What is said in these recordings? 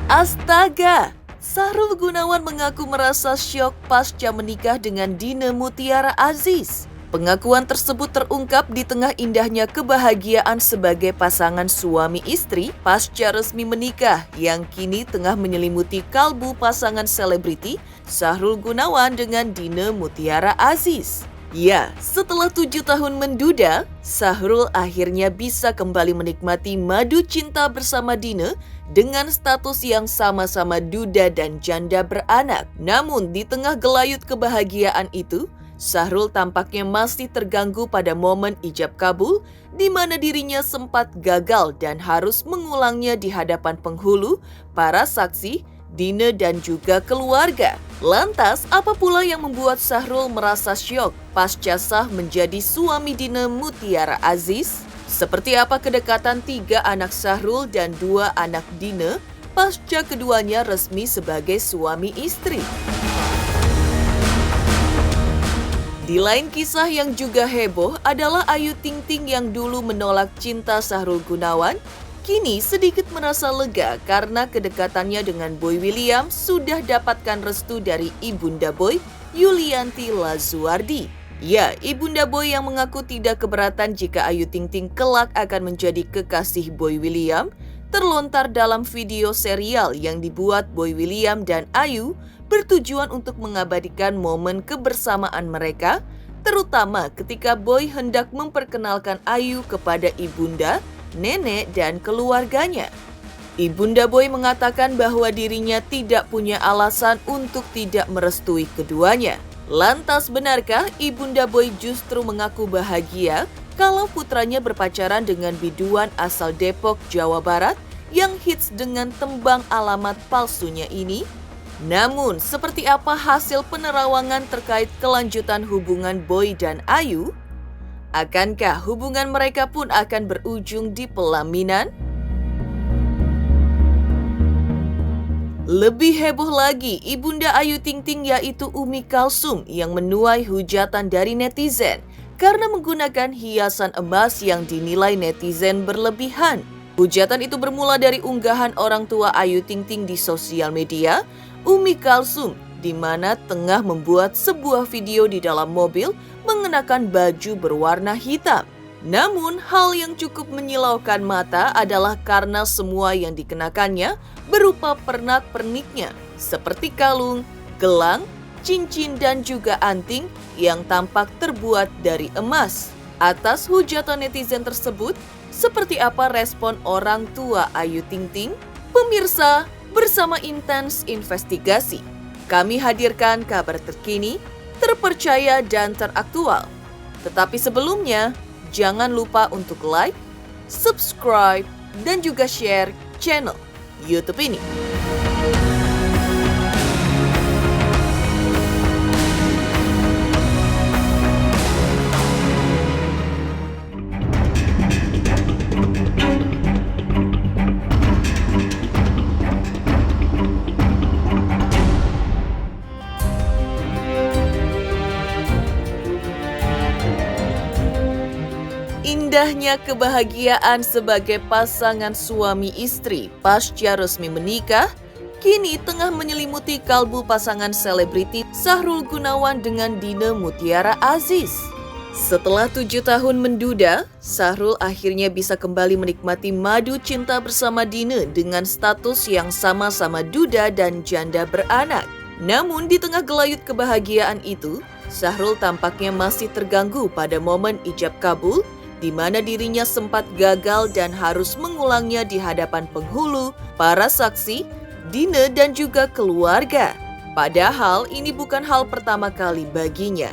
Astaga! Sahrul Gunawan mengaku merasa syok pasca menikah dengan Dina Mutiara Aziz. Pengakuan tersebut terungkap di tengah indahnya kebahagiaan sebagai pasangan suami istri pasca resmi menikah yang kini tengah menyelimuti kalbu pasangan selebriti Sahrul Gunawan dengan Dina Mutiara Aziz. Ya, setelah 7 tahun menduda, Sahrul akhirnya bisa kembali menikmati madu cinta bersama Dina dengan status yang sama-sama duda dan janda beranak. Namun, di tengah gelayut kebahagiaan itu, Sahrul tampaknya masih terganggu pada momen ijab kabul, di mana dirinya sempat gagal dan harus mengulangnya di hadapan penghulu, para saksi, Dina dan juga keluarga. Lantas, apa pula yang membuat Sahrul merasa syok pasca sah menjadi suami Dina Mutiara Aziz? Seperti apa kedekatan 3 anak Sahrul dan 2 anak Dina pasca keduanya resmi sebagai suami istri? Di lain kisah yang juga heboh adalah Ayu Ting Ting yang dulu menolak cinta Sahrul Gunawan, kini sedikit merasa lega karena kedekatannya dengan Boy William sudah dapatkan restu dari Ibunda Boy, Yulianti Lazuardi. Ya, Ibunda Boy yang mengaku tidak keberatan jika Ayu Ting Ting kelak akan menjadi kekasih Boy William, terlontar dalam video serial yang dibuat Boy William dan Ayu bertujuan untuk mengabadikan momen kebersamaan mereka, terutama ketika Boy hendak memperkenalkan Ayu kepada ibunda, nenek, dan keluarganya. Ibunda Boy mengatakan bahwa dirinya tidak punya alasan untuk tidak merestui keduanya. Lantas benarkah Ibunda Boy justru mengaku bahagia kalau putranya berpacaran dengan biduan asal Depok, Jawa Barat yang hits dengan tembang alamat palsunya ini? Namun, seperti apa hasil penerawangan terkait kelanjutan hubungan Boy dan Ayu? Akankah hubungan mereka pun akan berujung di pelaminan? Lebih heboh lagi, Ibunda Ayu Ting Ting yaitu Umi Kalsum yang menuai hujatan dari netizen karena menggunakan hiasan emas yang dinilai netizen berlebihan. Hujatan itu bermula dari unggahan orang tua Ayu Ting Ting di sosial media, Umi Kalsum, di mana tengah membuat sebuah video di dalam mobil mengenakan baju berwarna hitam. Namun, hal yang cukup menyilaukan mata adalah karena semua yang dikenakannya berupa pernak-perniknya, seperti kalung, gelang, cincin, dan juga anting yang tampak terbuat dari emas. Atas hujatan netizen tersebut, seperti apa respon orang tua Ayu Ting Ting? Pemirsa, bersama Intens Investigasi, kami hadirkan kabar terkini, terpercaya, dan teraktual. Tetapi sebelumnya, jangan lupa untuk like, subscribe, dan juga share channel YouTube ini. Indahnya kebahagiaan sebagai pasangan suami istri pasca resmi menikah, kini tengah menyelimuti kalbu pasangan selebriti Sahrul Gunawan dengan Dina Mutiara Aziz. Setelah 7 tahun menduda, Sahrul akhirnya bisa kembali menikmati madu cinta bersama Dina dengan status yang sama-sama duda dan janda beranak. Namun di tengah gelayut kebahagiaan itu, Sahrul tampaknya masih terganggu pada momen ijab kabul, di mana dirinya sempat gagal dan harus mengulangnya di hadapan penghulu, para saksi, Dina, dan juga keluarga. Padahal ini bukan hal pertama kali baginya.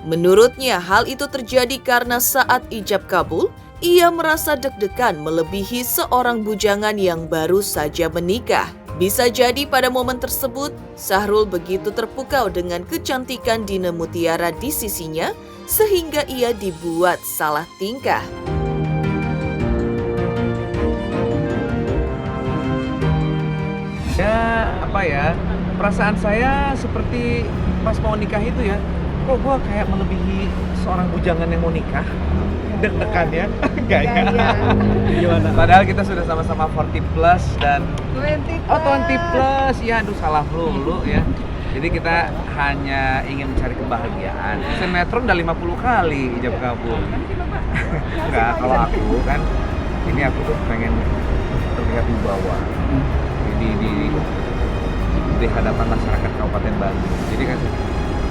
Menurutnya, hal itu terjadi karena saat ijab kabul, ia merasa deg-degan melebihi seorang bujangan yang baru saja menikah. Bisa jadi pada momen tersebut, Sahrul begitu terpukau dengan kecantikan Dina Mutiara di sisinya, sehingga ia dibuat salah tingkah. Perasaan saya seperti pas mau nikah itu ya, kok gue kayak melebihi seorang bujangan yang mau nikah. deg-degan ya? Enggak ya? Iya. Gimana? Padahal kita sudah sama-sama 40 plus dan 20 oh 20 plus ya, aduh salah melulu ya. Jadi kita hanya ingin mencari kebahagiaan. Sinetron udah 50 kali ijab kabul. Enggak, kalau aku kan ini aku tuh pengen terlihat wibawa. Di hadapan masyarakat Kabupaten Bandung. Jadi kan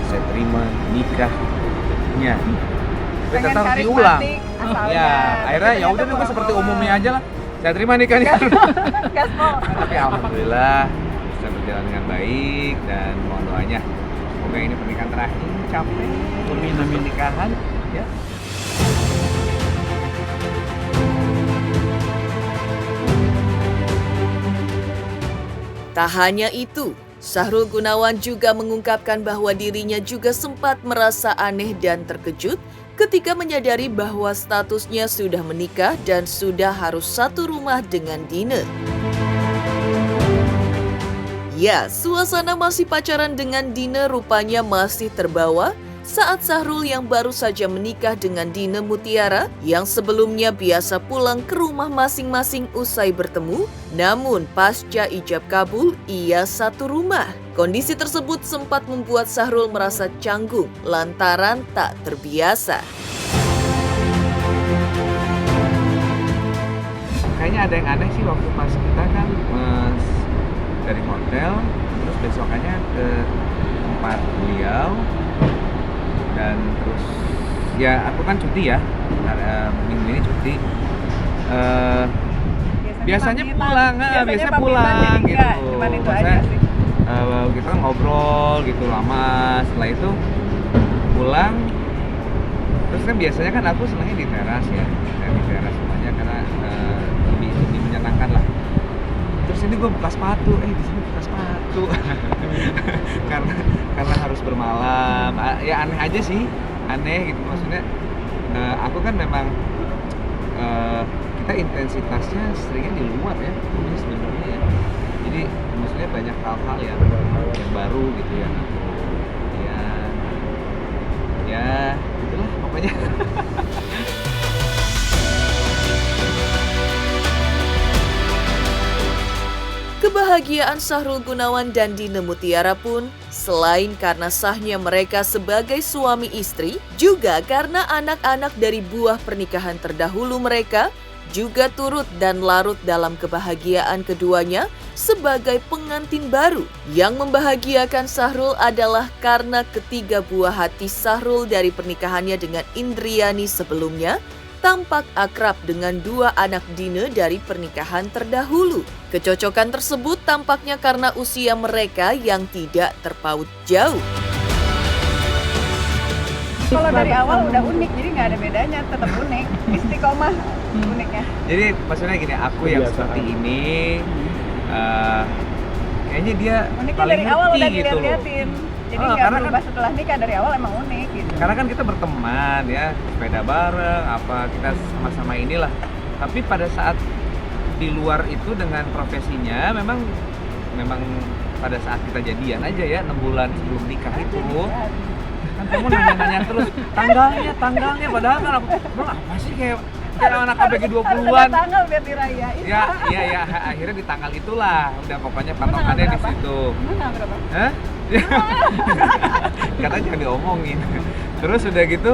saya terima nikahnya. Tapi pengen tetap harus diulang. karismatik asalnya. Ya, akhirnya ya udah gue seperti umumnya aja lah. Saya terima nikahnya. Gaspol. Tapi alhamdulillah bisa berjalan dengan baik dan mohon doanya. Semoga ini pernikahan terakhir, capek. Amin, amin. Pernikahan ya. Tak hanya itu, Sahrul Gunawan juga mengungkapkan bahwa dirinya juga sempat merasa aneh dan terkejut ketika menyadari bahwa statusnya sudah menikah dan sudah harus satu rumah dengan Dine. Ya, suasana masih pacaran dengan Dine rupanya masih terbawa saat Sahrul yang baru saja menikah dengan Dine Mutiara yang sebelumnya biasa pulang ke rumah masing-masing usai bertemu, namun pasca ijab kabul ia satu rumah. Kondisi tersebut sempat membuat Sahrul merasa canggung lantaran tak terbiasa. Kayaknya ada yang aneh sih waktu pas kita kan dari hotel, terus besokannya ke tempat beliau. Dan terus ya aku kan cuti ya, minggu ini cuti. Biasanya pulang, biasanya pulang gitu. Cuman itu Maksudnya, aja sih. kita kan ngobrol gitu lama. Setelah itu pulang. Terus kan biasanya kan aku senangnya di teras ya, di teras semuanya karena lebih menyenangkan lah. Terus ini gue buka sepatu, di sini buka sepatu. karena harus bermalam. Ya aneh aja sih, aneh gitu maksudnya. Aku kan memang kita intensitasnya seringnya di luar ya, sebenarnya ya. Jadi maksudnya banyak hal-hal yang baru gitu ya. Ya itulah pokoknya. Kebahagiaan Sahrul Gunawan dan Dine Mutiara pun selain karena sahnya mereka sebagai suami istri, juga karena anak-anak dari buah pernikahan terdahulu mereka juga turut dan larut dalam kebahagiaan keduanya sebagai pengantin baru. Yang membahagiakan Sahrul adalah karena ketiga buah hati Sahrul dari pernikahannya dengan Indriani sebelumnya tampak akrab dengan dua anak Dine dari pernikahan terdahulu. Kecocokan tersebut tampaknya karena usia mereka yang tidak terpaut jauh. Kalau dari awal udah unik, jadi nggak ada bedanya, tetap unik. Istiqomah uniknya. Jadi maksudnya gini, aku yang Kebiasaan. seperti ini kayaknya dia Uniknya paling dari awal ngerti udah gitu loh. dilihat-liatin. Jadi nggak karena berubah setelah nikah, dari awal emang unik gitu. Karena kan kita berteman ya, sepeda bareng, apa kita sama-sama inilah. Tapi pada saat di luar itu dengan profesinya memang pada saat kita jadian aja ya 6 bulan sebelum nikah itu kan kamu nanya-nanya terus tanggalnya padahal kan aku bilang apa sih kayak anak ABG 20-an. Tanggal biar dirayain. Ya, akhirnya di tanggal itulah udah pokoknya patokannya di situ. Tanggal berapa? Hah? Katanya jangan diomongin. Terus udah gitu,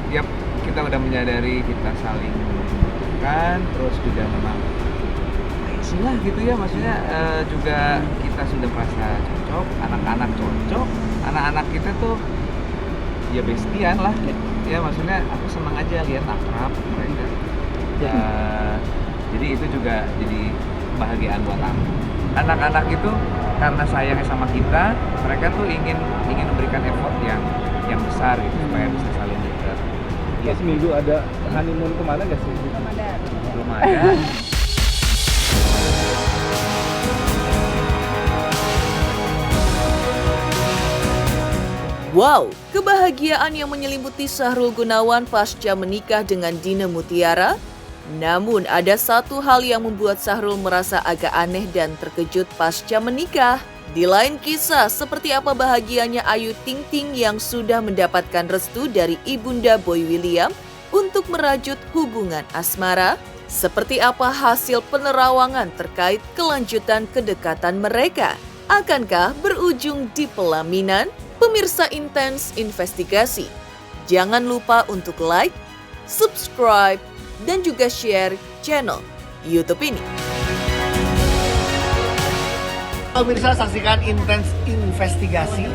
ya kita udah menyadari kita saling membutuhkan, terus juga memang lah gitu ya, maksudnya juga kita sudah merasa cocok, anak-anak cocok, anak-anak kita tuh ya bestian lah. Ya maksudnya aku senang aja lihat akrab mereka. Jadi itu juga jadi kebahagiaan buat aku. Anak-anak itu karena sayangnya sama kita, mereka tuh ingin memberikan effort yang besar gitu supaya bisa saling dekat. Ya seminggu ada honeymoon kemana nggak sih? Belum ada. Belum ada. Wow, kebahagiaan yang menyelimuti Sahrul Gunawan pasca menikah dengan Dine Mutiara. Namun ada satu hal yang membuat Sahrul merasa agak aneh dan terkejut pasca menikah. Di lain kisah, seperti apa bahagianya Ayu Ting Ting yang sudah mendapatkan restu dari ibunda Boy William untuk merajut hubungan asmara? Seperti apa hasil penerawangan terkait kelanjutan kedekatan mereka? Akankah berujung di pelaminan? Pemirsa Intens Investigasi, jangan lupa untuk like, subscribe, dan juga share channel YouTube ini. Pemirsa, saksikan Intens Investigasi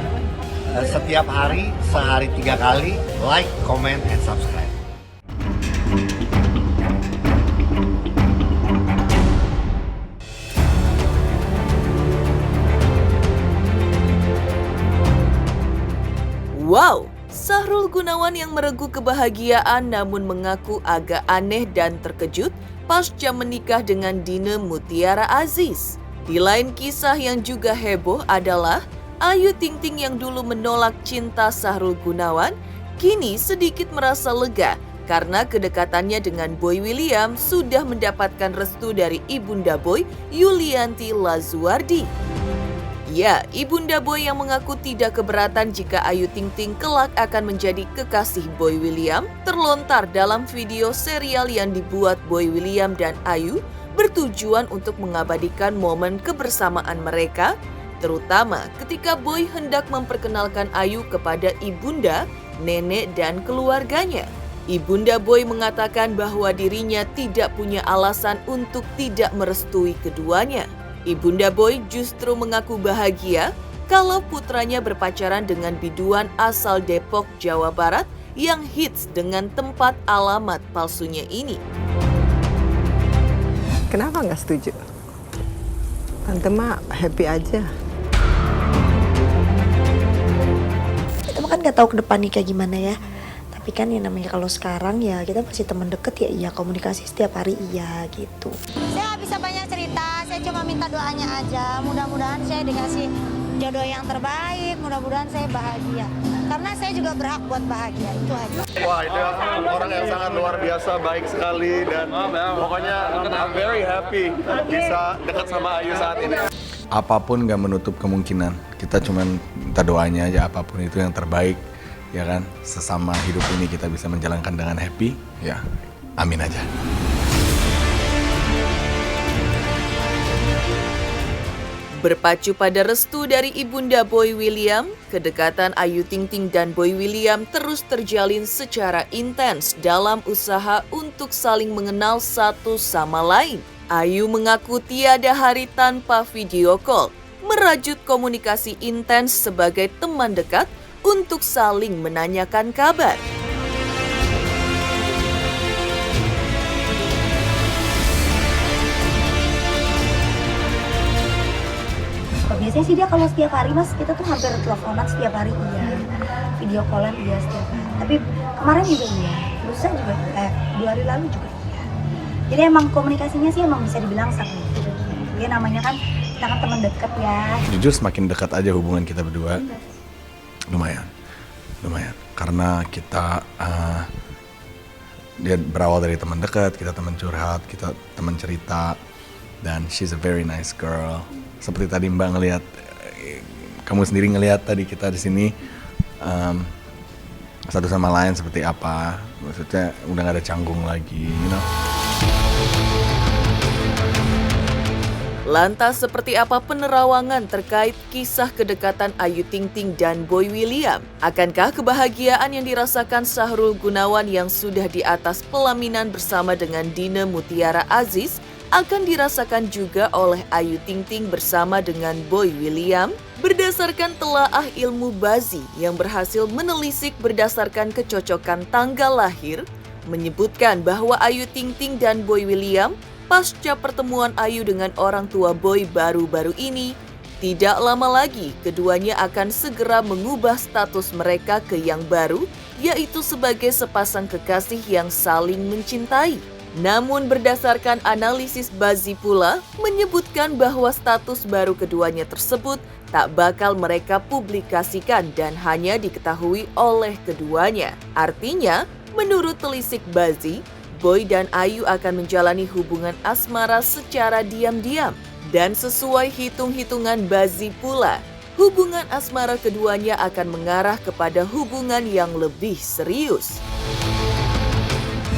setiap hari, sehari 3 kali. Like, comment, and subscribe. Wow, Sahrul Gunawan yang meregu kebahagiaan namun mengaku agak aneh dan terkejut pasca menikah dengan Dina Mutiara Aziz. Di lain kisah yang juga heboh adalah Ayu Ting Ting yang dulu menolak cinta Sahrul Gunawan, kini sedikit merasa lega karena kedekatannya dengan Boy William sudah mendapatkan restu dari ibunda Boy, Yulianti Lazuardi. Ya, ibunda Boy yang mengaku tidak keberatan jika Ayu Ting Ting kelak akan menjadi kekasih Boy William terlontar dalam video serial yang dibuat Boy William dan Ayu bertujuan untuk mengabadikan momen kebersamaan mereka, terutama ketika Boy hendak memperkenalkan Ayu kepada ibunda, nenek, dan keluarganya. Ibunda Boy mengatakan bahwa dirinya tidak punya alasan untuk tidak merestui keduanya. Ibunda Boy justru mengaku bahagia kalau putranya berpacaran dengan biduan asal Depok, Jawa Barat yang hits dengan tempat alamat palsunya ini. Kenapa nggak setuju? Tante mah happy aja. Kita kan nggak tahu ke depannya kayak gimana ya. Tapi kan yang namanya kalau sekarang ya kita masih teman deket ya, iya komunikasi setiap hari iya gitu. Saya nggak bisa banyak cerita, saya cuma minta doanya aja. Mudah-mudahan saya dikasih jodoh yang terbaik, mudah-mudahan saya bahagia. Karena saya juga berhak buat bahagia, itu aja. Wah, itu orang yang sangat luar biasa, baik sekali, dan pokoknya I'm very happy bisa dekat sama Ayu saat ini. Apapun gak menutup kemungkinan, kita cuma minta doanya aja, apapun itu yang terbaik, ya kan, sesama hidup ini kita bisa menjalankan dengan happy, ya amin aja. Berpacu pada restu dari ibunda Boy William, kedekatan Ayu Ting Ting dan Boy William terus terjalin secara intens dalam usaha untuk saling mengenal satu sama lain. Ayu mengaku tiada hari tanpa video call, merajut komunikasi intens sebagai teman dekat untuk saling menanyakan kabar. Biasanya sih dia kalau setiap hari mas, kita tuh hampir teleponan setiap hari iya. Video callan iya setiap hari. Tapi kemarin juga iya, lusa juga, 2 hari lalu juga iya. Jadi emang komunikasinya sih emang bisa dibilang sangat gitu. Ya namanya kan kita kan teman dekat ya. Jujur semakin dekat aja hubungan kita berdua. Lumayan. Karena kita dia berawal dari teman dekat, kita teman curhat, kita teman cerita, dan she's a very nice girl. Seperti tadi Mbak ngelihat, kamu sendiri ngelihat tadi kita di sini satu sama lain seperti apa. Maksudnya udah gak ada canggung lagi, you know. Lantas seperti apa penerawangan terkait kisah kedekatan Ayu Ting Ting dan Boy William? Akankah kebahagiaan yang dirasakan Sahrul Gunawan yang sudah di atas pelaminan bersama dengan Dina Mutiara Aziz akan dirasakan juga oleh Ayu Ting Ting bersama dengan Boy William? Berdasarkan telaah ilmu Bazi yang berhasil menelisik berdasarkan kecocokan tanggal lahir, menyebutkan bahwa Ayu Ting Ting dan Boy William pasca pertemuan Ayu dengan orang tua Boy baru-baru ini, tidak lama lagi keduanya akan segera mengubah status mereka ke yang baru, yaitu sebagai sepasang kekasih yang saling mencintai. Namun berdasarkan analisis Bazi pula menyebutkan bahwa status baru keduanya tersebut tak bakal mereka publikasikan dan hanya diketahui oleh keduanya. Artinya, menurut telisik Bazi, Boy dan Ayu akan menjalani hubungan asmara secara diam-diam. Dan sesuai hitung-hitungan Bazi pula, hubungan asmara keduanya akan mengarah kepada hubungan yang lebih serius.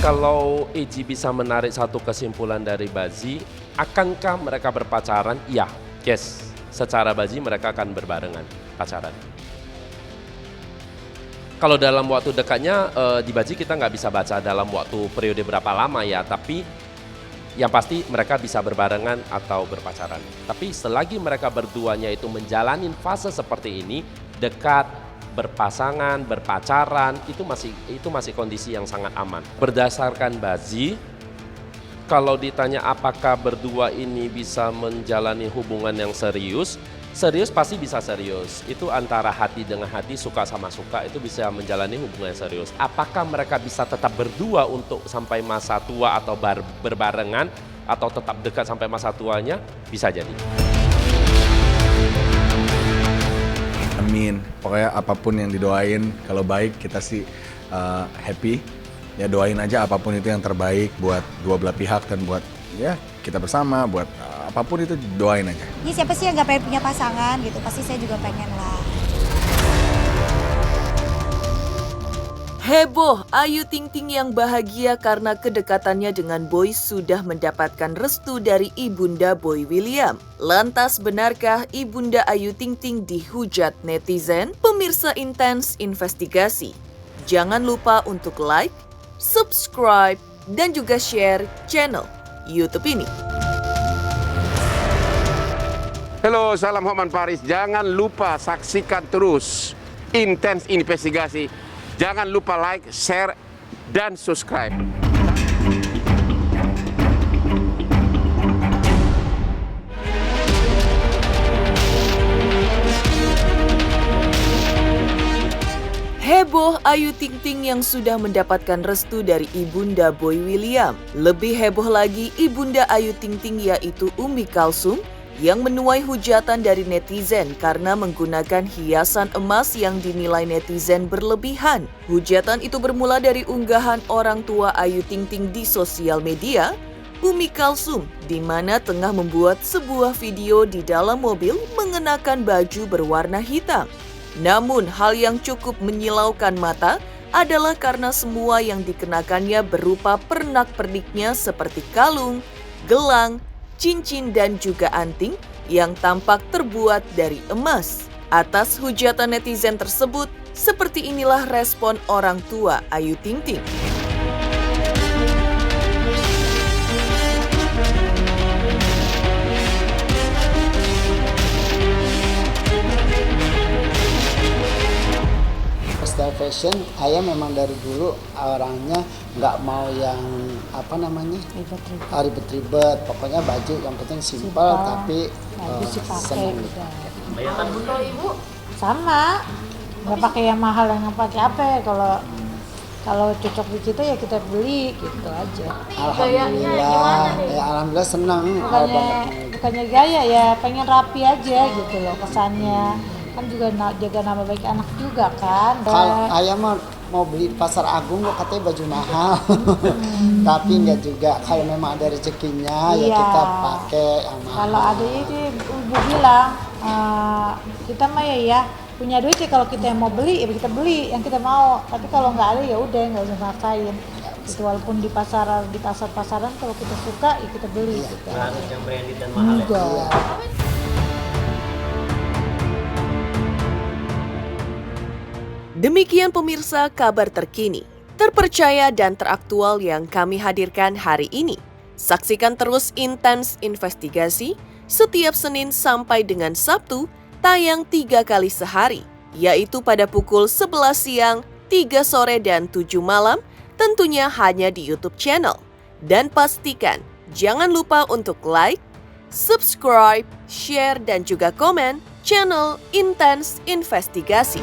Kalau Eji bisa menarik satu kesimpulan dari Bazi, akankah mereka berpacaran? Iya, yes. Secara Bazi mereka akan berbarengan pacaran. Kalau dalam waktu dekatnya di Bazi kita nggak bisa baca dalam waktu periode berapa lama ya, tapi yang pasti mereka bisa berbarengan atau berpacaran. Tapi selagi mereka berduanya itu menjalani fase seperti ini, dekat, berpasangan, berpacaran, itu masih kondisi yang sangat aman. Berdasarkan Bazi, kalau ditanya apakah berdua ini bisa menjalani hubungan yang serius, serius pasti bisa serius. Itu antara hati dengan hati, suka sama suka, itu bisa menjalani hubungan yang serius. Apakah mereka bisa tetap berdua untuk sampai masa tua atau berbarengan, atau tetap dekat sampai masa tuanya? Bisa jadi. Amin. Pokoknya apapun yang didoain, kalau baik kita sih happy. Ya doain aja apapun itu yang terbaik buat dua belah pihak dan buat ya kita bersama, buat apapun itu doain aja. Ya siapa sih yang gak pengen punya pasangan gitu, pasti saya juga pengen lah. Heboh, Ayu Ting Ting yang bahagia karena kedekatannya dengan Boy sudah mendapatkan restu dari Ibunda Boy William. Lantas benarkah Ibunda Ayu Ting Ting dihujat netizen? Pemirsa Intens Investigasi, jangan lupa untuk like, subscribe, dan juga share channel YouTube ini. Halo, salam Hotman Paris. Jangan lupa saksikan terus Intens Investigasi. Jangan lupa like, share, dan subscribe. Heboh Ayu Ting Ting yang sudah mendapatkan restu dari Ibunda Boy William. Lebih heboh lagi Ibunda Ayu Ting Ting yaitu Umi Kalsum yang menuai hujatan dari netizen karena menggunakan hiasan emas yang dinilai netizen berlebihan. Hujatan itu bermula dari unggahan orang tua Ayu Ting Ting di sosial media, Umi Kalsum, di mana tengah membuat sebuah video di dalam mobil mengenakan baju berwarna hitam. Namun hal yang cukup menyilaukan mata adalah karena semua yang dikenakannya berupa pernak-perniknya seperti kalung, gelang, cincin dan juga anting yang tampak terbuat dari emas. Atas hujatan netizen tersebut, seperti inilah respon orang tua Ayu Ting Ting. Style fashion, ayah memang dari dulu orangnya nggak mau yang ribet-ribet. Pokoknya baju yang penting simpel tapi senang. Kalau ibu sama, nggak pakai yang mahal, yang pakai apa? Kalau cocok di kita ya kita beli gitu aja. Alhamdulillah senang. Bukannya gaya ya, pengen rapi aja gitu loh kesannya. Kan juga jaga nama baik anak juga kan. Kalau ayah mau beli di Pasar Agung kok katanya baju mahal. Tapi enggak juga, kalau memang ada rezekinya ya kita pakai yang mahal. Kalau ada itu ibu bilang kita mah ya punya duit ya, kalau kita yang mau beli ya kita beli yang kita mau. Tapi kalau nggak ada ya udah nggak usah maksain. Itu walaupun di pasar-pasaran kalau kita suka ya kita beli. Gitu. Harus yang branded dan mahal ya. Demikian pemirsa kabar terkini, terpercaya dan teraktual yang kami hadirkan hari ini. Saksikan terus Intens Investigasi setiap Senin sampai dengan Sabtu, tayang 3 kali sehari, yaitu pada pukul 11 siang, 3 sore, dan 7 malam, tentunya hanya di YouTube channel. Dan pastikan, jangan lupa untuk like, subscribe, share, dan juga komen channel Intens Investigasi.